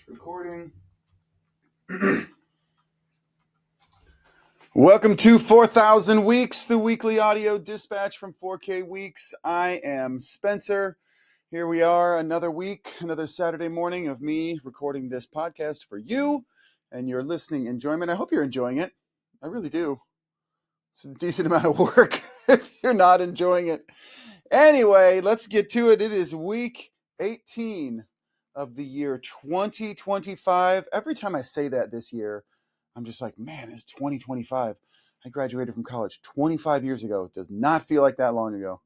Recording. Welcome to 4,000 Weeks, the weekly audio dispatch from 4K Weeks. I am Spencer. Here we are, another week, another Saturday morning of me recording this podcast for you and your listening enjoyment. I hope you're enjoying it. I really do. It's a decent amount of work if you're not enjoying it. Anyway, let's get to it. It is week 18 of the year 2025. Every time I say that this year, I'm just like, man, it's 2025. I graduated from college 25 years ago. It does not feel like that long ago.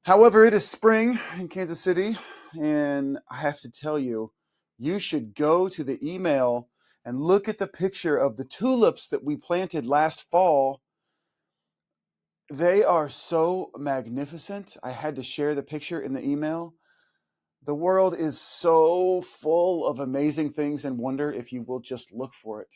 However, it is spring in Kansas City, and I have to tell you, you should go to the email and look at the picture of the tulips that we planted last fall. They are so magnificent. I had to share the picture in the email. The world is so full of amazing things and wonder if you will just look for it.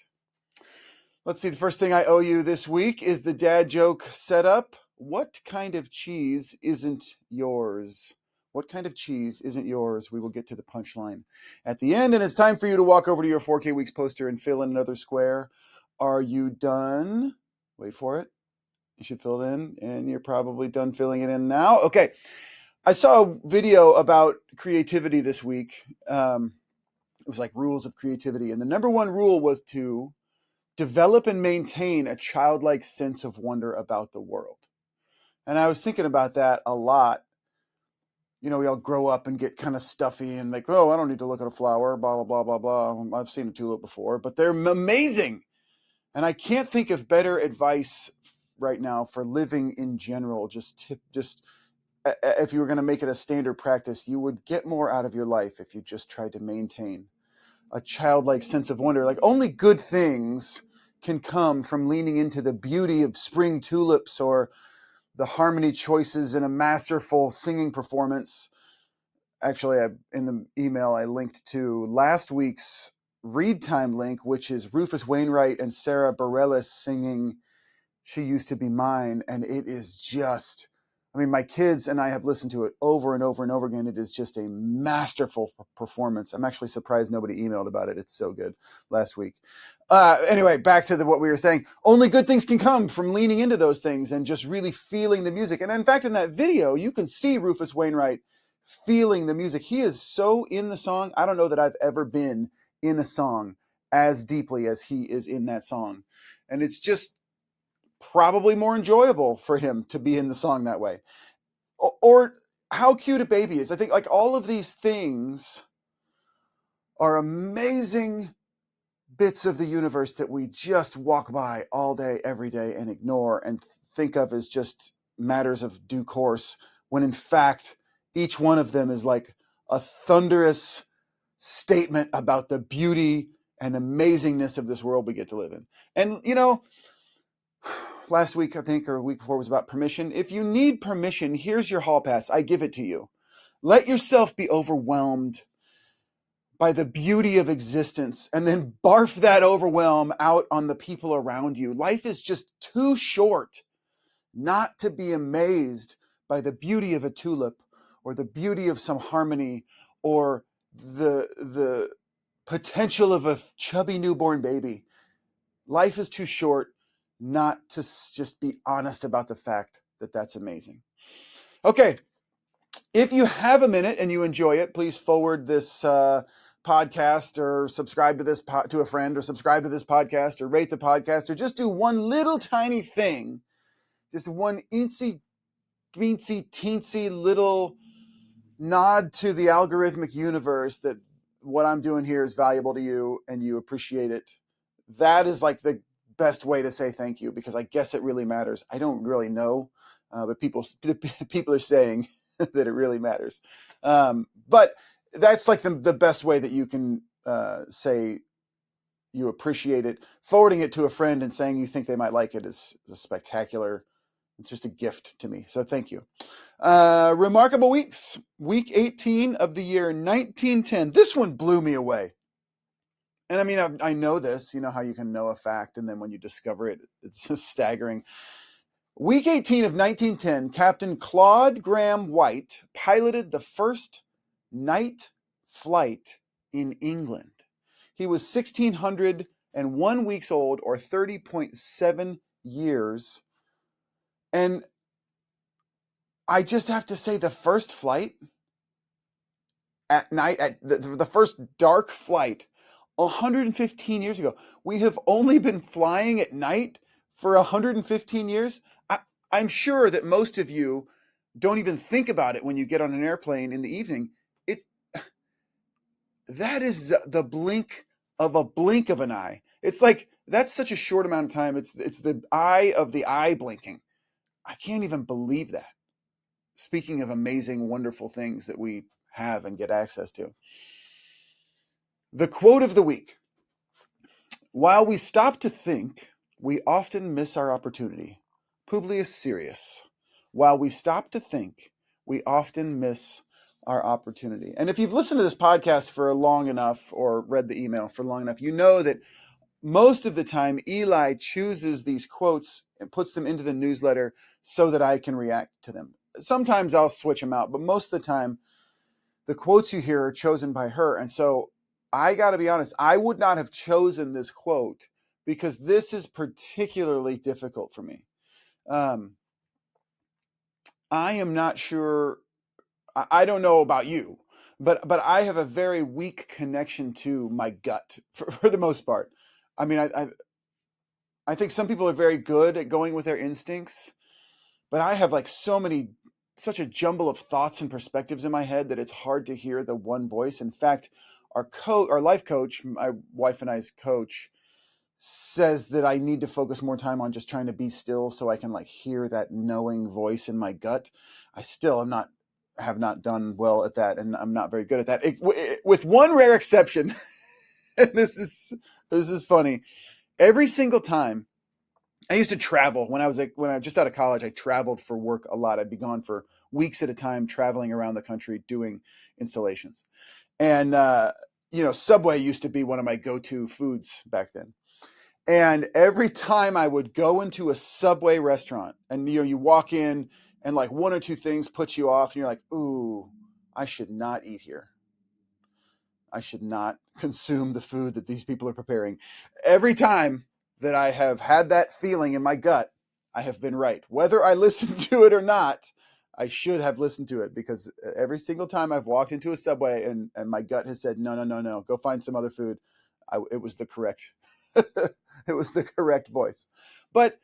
Let's see, the first thing I owe you this week is the dad joke setup. What kind of cheese isn't yours? What kind of cheese isn't yours? We will get to the punchline at the end, and it's time for you to walk over to your 4K Weeks poster and fill in another square. Are you done? Wait for it. You should fill it in, and you're probably done filling it in now. Okay. I saw a video about creativity this week. It was like rules of creativity. And the number one rule was to develop and maintain a childlike sense of wonder about the world. And I was thinking about that a lot. You know, we all grow up and get kind of stuffy and like, oh, I don't need to look at a flower, blah, blah, blah, blah, blah. I've seen a tulip before, but they're amazing. And I can't think of better advice right now for living in general. Just if you were going to make it a standard practice, you would get more out of your life if you just tried to maintain a childlike sense of wonder. Like, only good things can come from leaning into the beauty of spring tulips or the harmony choices in a masterful singing performance. Actually, in the email, I linked to last week's read time link, which is Rufus Wainwright and Sarah Bareilles singing She Used to Be Mine. And it is just, I mean, my kids and I have listened to it over and over and over again. It is just a masterful performance. I'm actually surprised nobody emailed about it. It's so good last week. Anyway, back to what we were saying. Only good things can come from leaning into those things and just really feeling the music. And in fact, in that video, you can see Rufus Wainwright feeling the music. He is so in the song. I don't know that I've ever been in a song as deeply as he is in that song. And it's just probably more enjoyable for him to be in the song that way. Or how cute a baby is. I think like all of these things are amazing bits of the universe that we just walk by all day, every day and ignore and think of as just matters of due course, when in fact, each one of them is like a thunderous statement about the beauty and amazingness of this world we get to live in. And, you know, last week, I think, or a week before, was about permission. If you need permission, here's your hall pass. I give it to you. Let yourself be overwhelmed by the beauty of existence and then barf that overwhelm out on the people around you. Life is just too short not to be amazed by the beauty of a tulip or the beauty of some harmony or the potential of a chubby newborn baby. Life is too short not to just be honest about the fact that that's amazing. Okay, if you have a minute and you enjoy it, please forward this podcast or subscribe to this to a friend, or subscribe to this podcast, or rate the podcast, or just do one little tiny thing, just one eensy, beensy, teensy little nod to the algorithmic universe that what I'm doing here is valuable to you and you appreciate it. That is like the best way to say thank you, because I guess it really matters. I don't really know, but people are saying that it really matters. But that's like the best way that you can say you appreciate it. Forwarding it to a friend and saying you think they might like it is spectacular. It's just a gift to me. So thank you. Remarkable weeks. Week 18 of the year 1910. This one blew me away. And I mean, I know this, you know how you can know a fact, and then when you discover it, it's just staggering. Week 18 of 1910, Captain Claude Graham White piloted the first night flight in England. He was 1,601 weeks old, or 30.7 years. And I just have to say, the first flight at night, at the first dark flight 115 years ago, we have only been flying at night for 115 years. I'm sure that most of you don't even think about it when you get on an airplane in the evening. It's that is the blink of an eye. It's like that's such a short amount of time. It's the eye of the eye blinking. I can't even believe that. Speaking of amazing, wonderful things that we have and get access to. The quote of the week. While we stop to think, we often miss our opportunity. Publius Serious. While we stop to think, we often miss our opportunity. And if you've listened to this podcast for long enough or read the email for long enough, you know that most of the time Eli chooses these quotes and puts them into the newsletter so that I can react to them. Sometimes I'll switch them out, but most of the time the quotes you hear are chosen by her. And so I got to be honest, I would not have chosen this quote because this is particularly difficult for me. I am not sure. I don't know about you, but I have a very weak connection to my gut for the most part. I mean, I think some people are very good at going with their instincts, but I have like such a jumble of thoughts and perspectives in my head that it's hard to hear the one voice. In fact, our life coach, my wife and I's coach, says that I need to focus more time on just trying to be still so I can like hear that knowing voice in my gut. I still have not done well at that, and I'm not very good at that. With one rare exception, and this is funny. Every single time I used to travel when I was just out of college, I traveled for work a lot. I'd be gone for weeks at a time, traveling around the country doing installations. And Subway used to be one of my go-to foods back then. And every time I would go into a Subway restaurant and, you walk in and like one or two things put you off and you're like, ooh, I should not eat here. I should not consume the food that these people are preparing. Every time that I have had that feeling in my gut, I have been right. Whether I listened to it or not, I should have listened to it, because every single time I've walked into a Subway and my gut has said, no, go find some other food, it was the correct it was the correct voice. But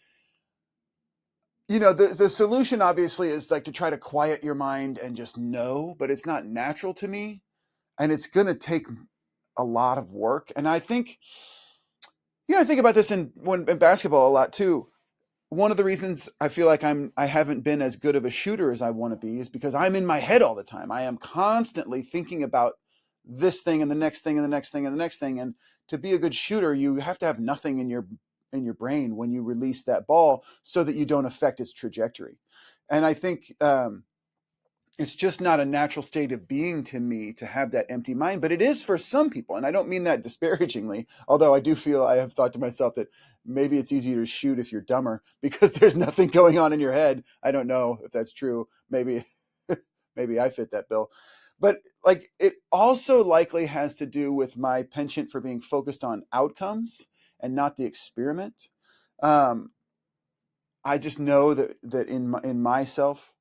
the solution obviously is like to try to quiet your mind and just know, but it's not natural to me, and it's going to take a lot of work. And I think, I think about this in basketball a lot too. One of the reasons I feel like I haven't been as good of a shooter as I want to be is because I'm in my head all the time. I am constantly thinking about this thing and the next thing and the next thing and the next thing. And to be a good shooter, you have to have nothing in your brain when you release that ball so that you don't affect its trajectory. And I think it's just not a natural state of being to me to have that empty mind, but it is for some people. And I don't mean that disparagingly, although I do feel, I have thought to myself that maybe it's easier to shoot if you're dumber because there's nothing going on in your head. I don't know if that's true. Maybe I fit that bill. But like, it also likely has to do with my penchant for being focused on outcomes and not the experiment. I just know that in myself,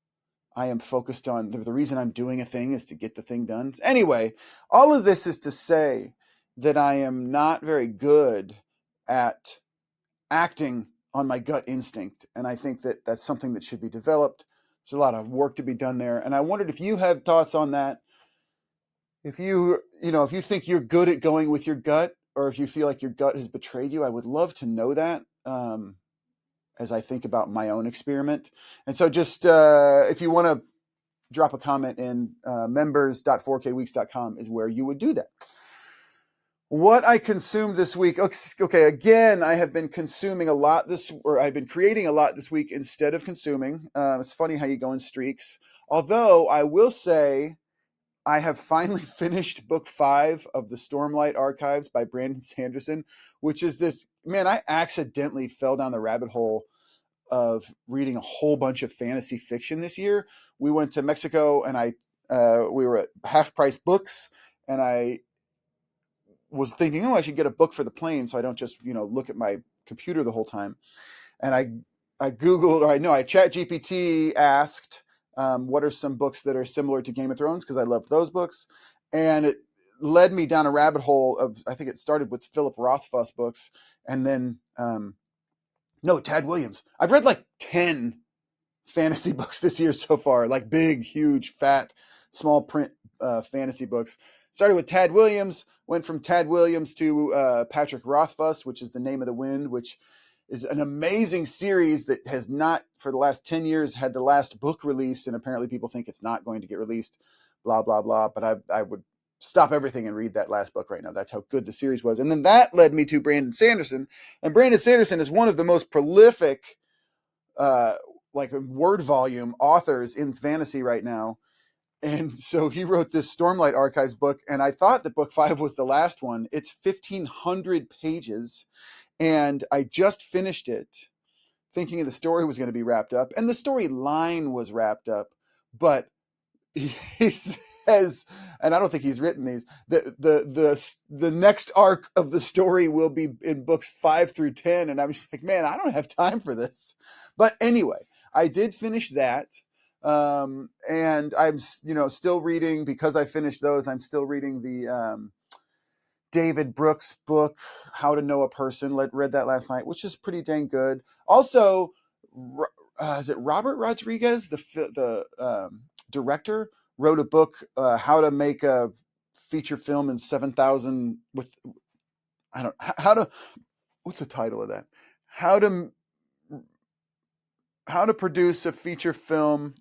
I am focused on the reason I'm doing a thing is to get the thing done. Anyway, all of this is to say that I am not very good at acting on my gut instinct. And I think that that's something that should be developed. There's a lot of work to be done there. And I wondered if you have thoughts on that. If if you think you're good at going with your gut, or if you feel like your gut has betrayed you, I would love to know that. As I think about my own experiment. And so just if you want to drop a comment in, members.4kweeks.com is where you would do that. What I consumed this week. Okay, again, I have been consuming a lot I've been creating a lot this week instead of consuming. It's funny how you go in streaks. Although I will say I have finally finished book 5 of the Stormlight Archives by Brandon Sanderson, which is I accidentally fell down the rabbit hole of reading a whole bunch of fantasy fiction this year. We went to Mexico and we were at Half Price Books, and I was thinking, oh, I should get a book for the plane so I don't just, look at my computer the whole time. And I Googled, or I Chat GPT asked, what are some books that are similar to Game of Thrones? Because I loved those books. And it led me down a rabbit hole of, I think it started with Philip Rothfuss books. And then, no, Tad Williams. I've read like 10 fantasy books this year so far, like big, huge, fat, small print fantasy books. Started with Tad Williams, went from Tad Williams to Patrick Rothfuss, which is The Name of the Wind, which is an amazing series that has not, for the last 10 years, had the last book released, and apparently people think it's not going to get released, blah, blah, blah. But I would stop everything and read that last book right now. That's how good the series was. And then that led me to Brandon Sanderson. And Brandon Sanderson is one of the most prolific like word volume authors in fantasy right now. And so he wrote this Stormlight Archives book, and I thought that book 5 was the last one. It's 1,500 pages, and I just finished it thinking the story was going to be wrapped up, and the storyline was wrapped up, but he says, and I don't think he's written these, the next arc of the story will be in books 5 through 10, and I'm just like, man, I don't have time for this. But anyway, I did finish that, and I'm still reading, because I finished those. I'm still reading the David Brooks book, How to Know a Person. Read that last night, which is pretty dang good. Also, is it Robert Rodriguez, the director, wrote a book, How to Make a Feature Film in 7,000 with, I don't, how to, what's the title of that? How to produce a feature film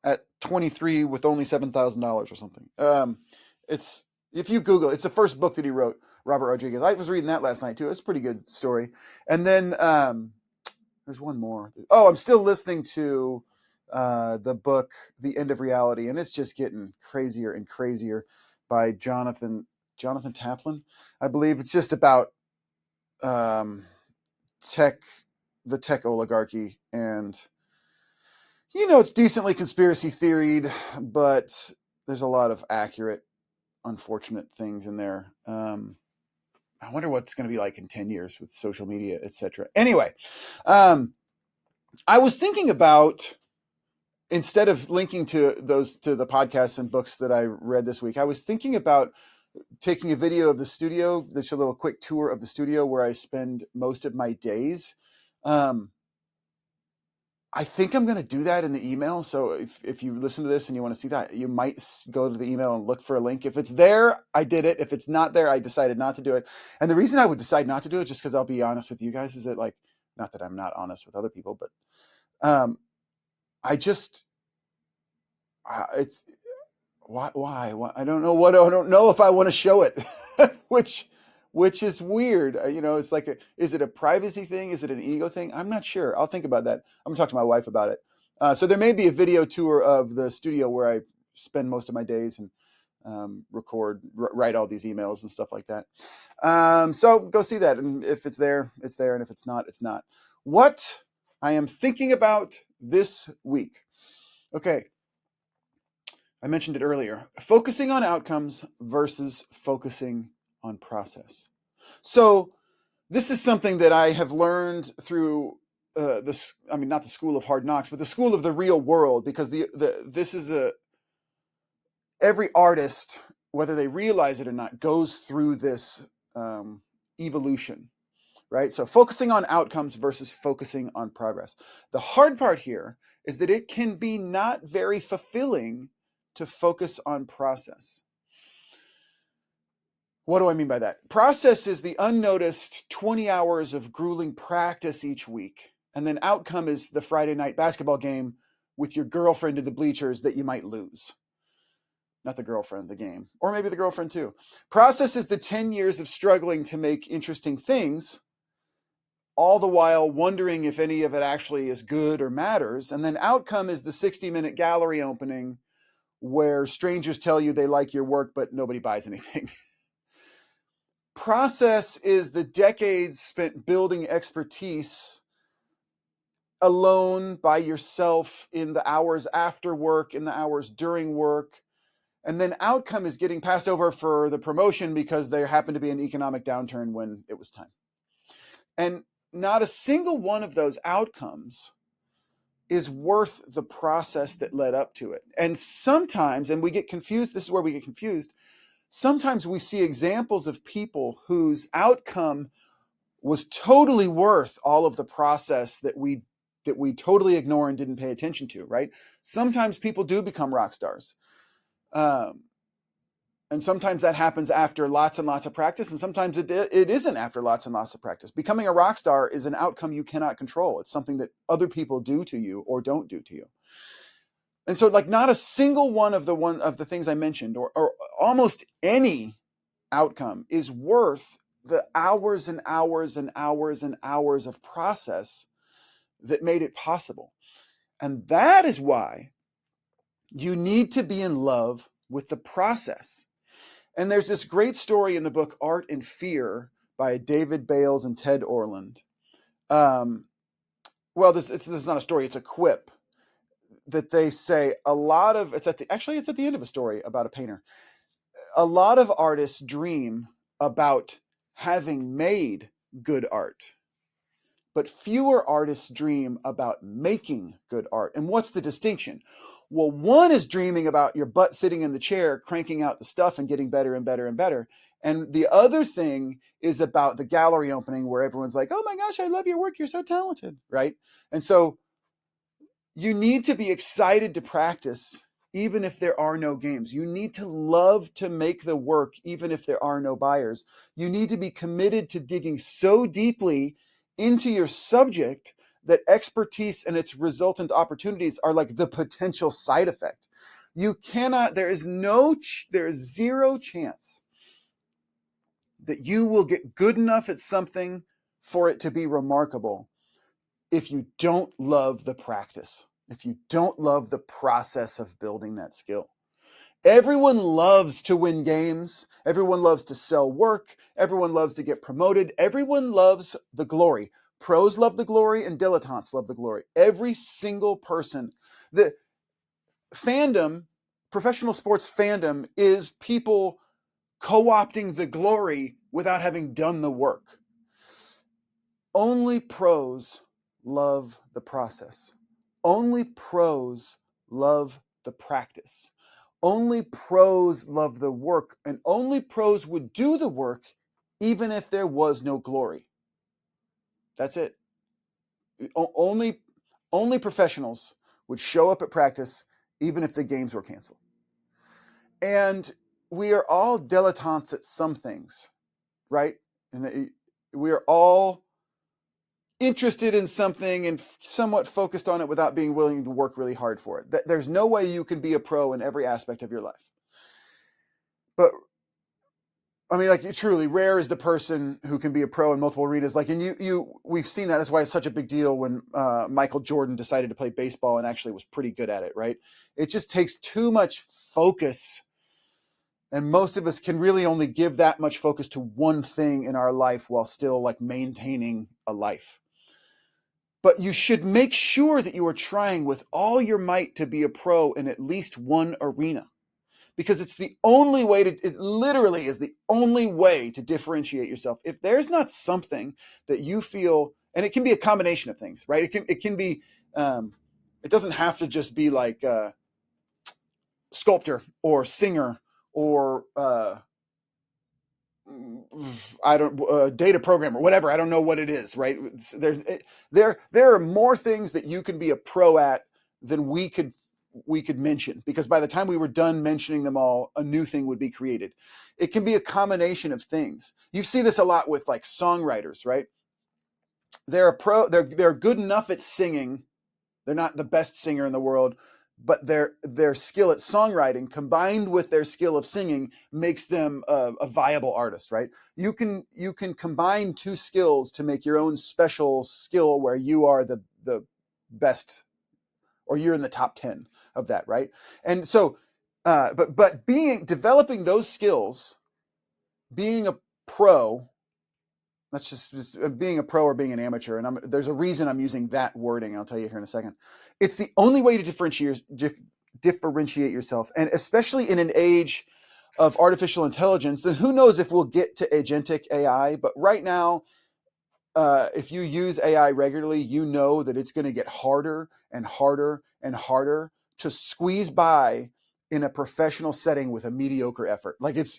at 23 with only $7,000 or something. It's, if you Google, it's the first book that he wrote, Robert Rodriguez. I was reading that last night too. It's a pretty good story. And then there's one more. Oh, I'm still listening to the book, The End of Reality, and it's just getting crazier and crazier, by Jonathan Taplin, I believe. It's just about the tech oligarchy, and it's decently conspiracy theoried, but there's a lot of accurate, unfortunate things in there. I wonder what it's going to be like in 10 years with social media, etc. Anyway, I was thinking about, instead of linking to the podcasts and books that I read this week, I was thinking about taking a video of the studio, just a little quick tour of the studio where I spend most of my days. I think I'm going to do that in the email. So if you listen to this and you want to see that, you might go to the email and look for a link. If it's there, I did it. If it's not there, I decided not to do it. And the reason I would decide not to do it, just because I'll be honest with you guys, is that, like, not that I'm not honest with other people, but it's why I don't know I don't know if I want to show it, which is weird. It's like, is it a privacy thing? Is it an ego thing? I'm not sure. I'll think about that. I'm gonna talk to my wife about it. So there may be a video tour of the studio where I spend most of my days and write all these emails and stuff like that. So go see that. And if it's there, it's there. And if it's not, it's not. What I am thinking about this week. Okay. I mentioned it earlier, focusing on outcomes versus focusing on process. So this is something that I have learned through not the school of hard knocks, but the school of the real world, because this is every artist, whether they realize it or not, goes through this evolution, right? So focusing on outcomes versus focusing on progress. The hard part here is that it can be not very fulfilling to focus on process. What do I mean by that? Process is the unnoticed 20 hours of grueling practice each week. And then outcome is the Friday night basketball game with your girlfriend in the bleachers that you might lose. Not the girlfriend, the game. Or maybe the girlfriend too. Process is the 10 years of struggling to make interesting things, all the while wondering if any of it actually is good or matters. And then outcome is the 60-minute gallery opening where strangers tell you they like your work, but nobody buys anything. Process is the decades spent building expertise alone by yourself in the hours after work, in the hours during work, And then outcome is getting passed over for the promotion because there happened to be an economic downturn when it was time. And not a single one of those outcomes is worth the process that led up to it. And sometimes, and we get confused, this is where we get confused, sometimes we see examples of people whose outcome was totally worth all of the process that we totally ignore and didn't pay attention to, right? Sometimes people do become rock stars. And sometimes that happens after lots and lots of practice, and sometimes it isn't after lots and lots of practice. Becoming a rock star is an outcome you cannot control. It's something that other people do to you or don't do to you. And so, like, not a single one of the things I mentioned, or almost any outcome, is worth the hours and hours and hours and hours of process that made it possible. And that is why you need to be in love with the process. And there's this great story in the book Art and Fear by David Bales and Ted Orland. Well, this is not a story, it's a quip that they say it's at the end of a story about a painter. A lot of artists dream about having made good art, but fewer artists dream about making good art. And what's the distinction? Well, one is dreaming about your butt sitting in the chair, cranking out the stuff and getting better and better and better. And the other thing is about the gallery opening where everyone's like, oh my gosh, I love your work. You're so talented, right? And so you need to be excited to practice, even if there are no games. You need to love to make the work, even if there are no buyers. You need to be committed to digging so deeply into your subject that expertise and its resultant opportunities are like the potential side effect. There is zero chance that you will get good enough at something for it to be remarkable if you don't love the practice, if you don't love the process of building that skill. Everyone loves to win games. Everyone loves to sell work. Everyone loves to get promoted. Everyone loves the glory. Pros love the glory and dilettantes love the glory. Every single person. The fandom, professional sports fandom, is people co-opting the glory without having done the work. Only pros love the process. Only pros love the practice. Only pros love the work, and only pros would do the work even if there was no glory. That's it. Only professionals would show up at practice even if the games were canceled. And we are all dilettantes at some things, right? And we are all interested in something and somewhat focused on it without being willing to work really hard for it. There's no way you can be a pro in every aspect of your life. But I mean, like, truly rare is the person who can be a pro in multiple arenas. Like, and we've seen that. That's why it's such a big deal when Michael Jordan decided to play baseball and actually was pretty good at it, right? It just takes too much focus. And most of us can really only give that much focus to one thing in our life while still like maintaining a life. But you should make sure that you are trying with all your might to be a pro in at least one arena. Because it's the only way it literally is the only way to differentiate yourself. If there's not something that you feel, and it can be a combination of things, right? It can be, it doesn't have to just be like sculptor or singer or data programmer, whatever. I don't know what it is, right? There are more things that you can be a pro at than we could mention, because by the time we were done mentioning them all, a new thing would be created. It can be a combination of things. You see this a lot with like songwriters, right? They're good enough at singing. They're not the best singer in the world, but their skill at songwriting combined with their skill of singing makes them a viable artist, right? You can combine two skills to make your own special skill where you are the best, or you're in the top 10 of that, right? And so, but developing those skills, being a pro, let's just being a pro or being an amateur, and there's a reason I'm using that wording. I'll tell you here in a second. It's the only way to differentiate yourself. And especially in an age of artificial intelligence, and who knows if we'll get to agentic AI, but right now, if you use AI regularly, you know that it's going to get harder and harder and harder to squeeze by in a professional setting with a mediocre effort. Like it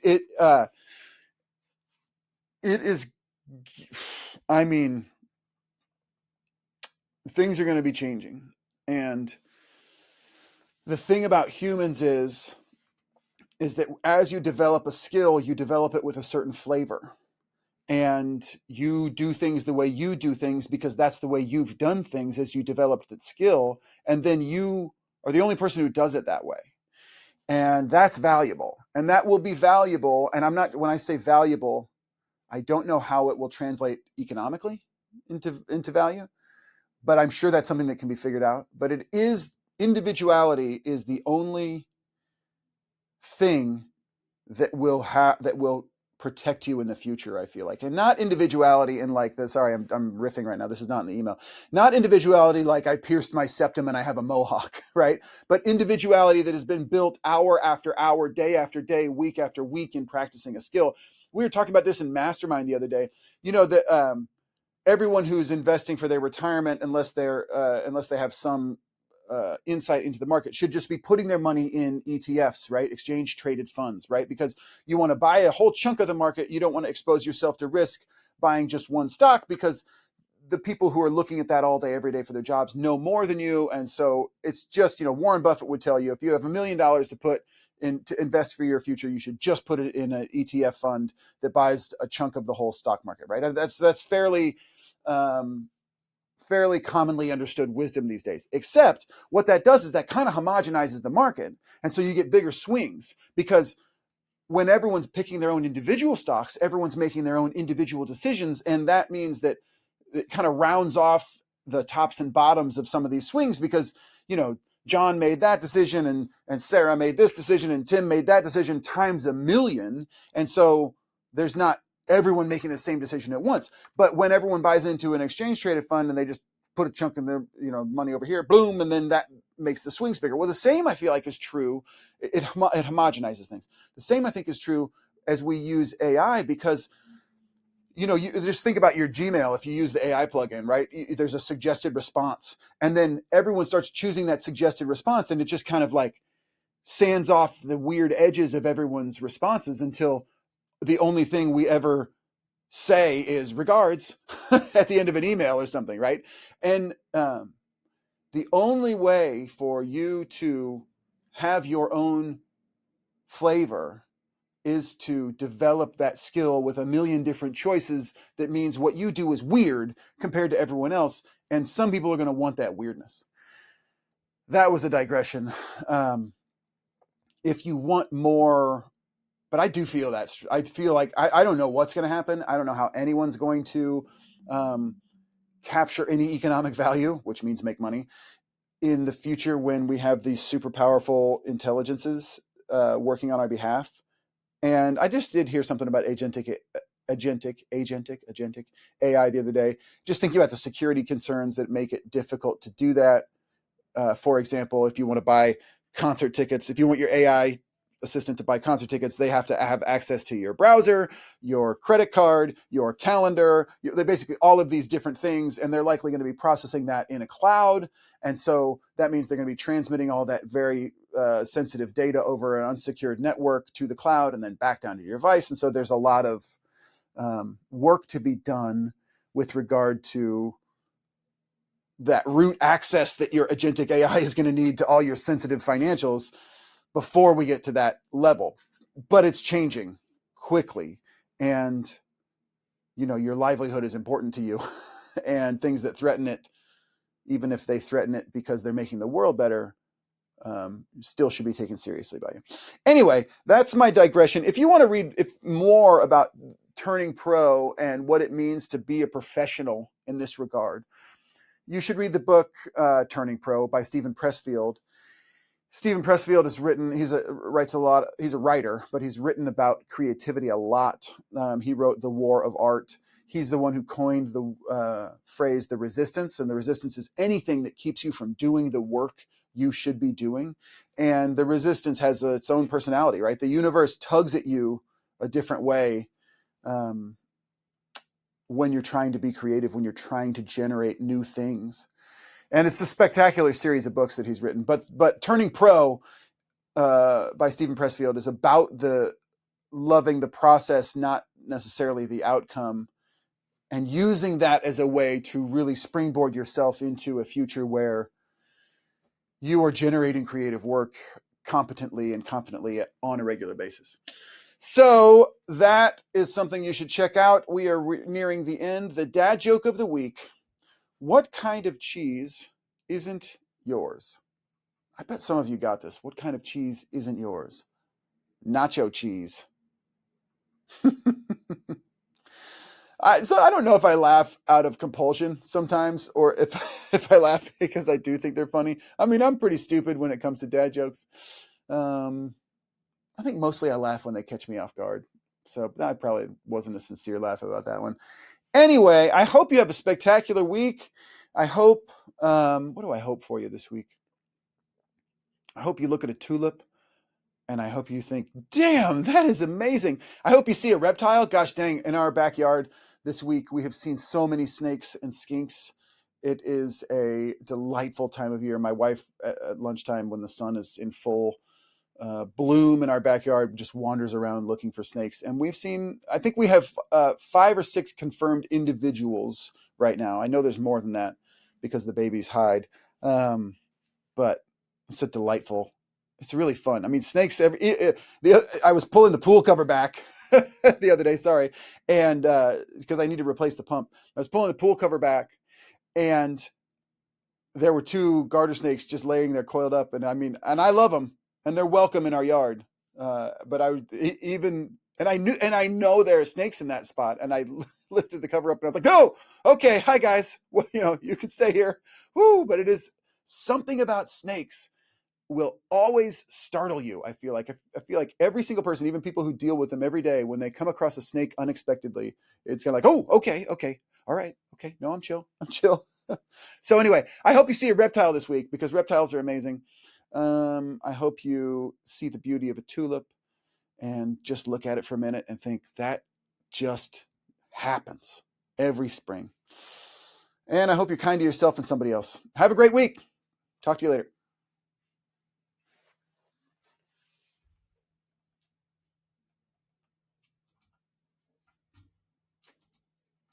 is, I mean, things are going to be changing. And the thing about humans is that as you develop a skill, you develop it with a certain flavor. And you do things the way you do things because that's the way you've done things as you developed that skill. And then you are the only person who does it that way. And that's valuable. And that will be valuable. And when I say valuable, I don't know how it will translate economically into value, but I'm sure that's something that can be figured out. But individuality is the only thing that will protect you in the future, I feel like. And not individuality in like this. Sorry, I'm riffing right now. This is not in the email. Not individuality like I pierced my septum and I have a mohawk, right? But individuality that has been built hour after hour, day after day, week after week in practicing a skill. We were talking about this in Mastermind the other day. You know, that everyone who's investing for their retirement, unless they have some insight into the market, should just be putting their money in ETFs, right? Exchange traded funds, right? Because you want to buy a whole chunk of the market. You don't want to expose yourself to risk buying just one stock, because the people who are looking at that all day, every day for their jobs know more than you. And so it's just, Warren Buffett would tell you, if you have $1 million to put in to invest for your future, you should just put it in an ETF fund that buys a chunk of the whole stock market, right? That's fairly commonly understood wisdom these days. Except what that does is that kind of homogenizes the market. And so you get bigger swings, because when everyone's picking their own individual stocks, everyone's making their own individual decisions. And that means that it kind of rounds off the tops and bottoms of some of these swings, because, John made that decision and Sarah made this decision and Tim made that decision times a million. And so there's not everyone making the same decision at once. But when everyone buys into an exchange traded fund and they just put a chunk of their money over here, boom, and then that makes the swings bigger. Well, the same I feel like is true. It homogenizes things. The same I think is true as we use AI, because you just think about your Gmail. If you use the AI plugin, right, there's a suggested response, and then everyone starts choosing that suggested response, and it just kind of like sands off the weird edges of everyone's responses until the only thing we ever say is regards at the end of an email or something, right? And the only way for you to have your own flavor is to develop that skill with a million different choices. That means what you do is weird compared to everyone else, and some people are going to want that weirdness. That was a digression. If you want more, but I do feel that. I feel like I don't know what's going to happen. I don't know how anyone's going to capture any economic value, which means make money, in the future when we have these super powerful intelligences working on our behalf. And I just did hear something about agentic AI the other day. Just thinking about the security concerns that make it difficult to do that. For example, if you want to buy concert tickets, if you want your AI assistant to buy concert tickets, they have to have access to your browser, your credit card, your calendar. They basically all of these different things, and they're likely going to be processing that in a cloud. And so that means they're going to be transmitting all that very sensitive data over an unsecured network to the cloud and then back down to your device. And so there's a lot of work to be done with regard to that root access that your agentic AI is going to need to all your sensitive financials before we get to that level. But it's changing quickly, and your livelihood is important to you. And things that threaten it, even if they threaten it because they're making the world better, still should be taken seriously by you. Anyway, that's my digression. If you want to read more about turning pro and what it means to be a professional in this regard, you should read the book Turning Pro by Stephen Pressfield. Stephen Pressfield has written, writes a lot, he's a writer, but he's written about creativity a lot. He wrote The War of Art. He's the one who coined the phrase, the resistance, and the resistance is anything that keeps you from doing the work you should be doing. And the resistance has its own personality, right? The universe tugs at you a different way when you're trying to be creative, when you're trying to generate new things. And it's a spectacular series of books that he's written. But Turning Pro by Stephen Pressfield is about the loving the process, not necessarily the outcome, and using that as a way to really springboard yourself into a future where you are generating creative work competently and confidently on a regular basis. So that is something you should check out. We are nearing the end. The dad joke of the week. What kind of cheese isn't yours? I bet some of you got this. What kind of cheese isn't yours? Nacho cheese. So I don't know if I laugh out of compulsion sometimes, or if I laugh because I do think they're funny. I mean, I'm pretty stupid when it comes to dad jokes. I think mostly I laugh when they catch me off guard. So that probably wasn't a sincere laugh about that one. Anyway, I hope you have a spectacular week. I hope, what do I hope for you this week? I hope you look at a tulip and I hope you think, damn, that is amazing. I hope you see a reptile. Gosh dang, in our backyard this week, we have seen so many snakes and skinks. It is a delightful time of year. My wife at lunchtime when the sun is in full bloom in our backyard just wanders around looking for snakes. And we've seen, I think we have 5 or 6 confirmed individuals right now. I know there's more than that because the babies hide. But it's a delightful, it's really fun. I mean, snakes, I was pulling the pool cover back the other day, sorry. And because I need to replace the pump. I was pulling the pool cover back and there were 2 garter snakes just laying there coiled up. And I mean, and I love them. And they're welcome in our yard. But I know there are snakes in that spot. And I lifted the cover up and I was like, oh, okay. Hi guys. Well, you can stay here. Woo. But it is something about snakes will always startle you. I feel like every single person, even people who deal with them every day, when they come across a snake unexpectedly, it's kind of like, oh, okay. All right. Okay. No, I'm chill. So anyway, I hope you see a reptile this week because reptiles are amazing. I hope you see the beauty of a tulip and just look at it for a minute and think that just happens every spring. And I hope you're kind to yourself and somebody else. Have a great week. Talk to you later.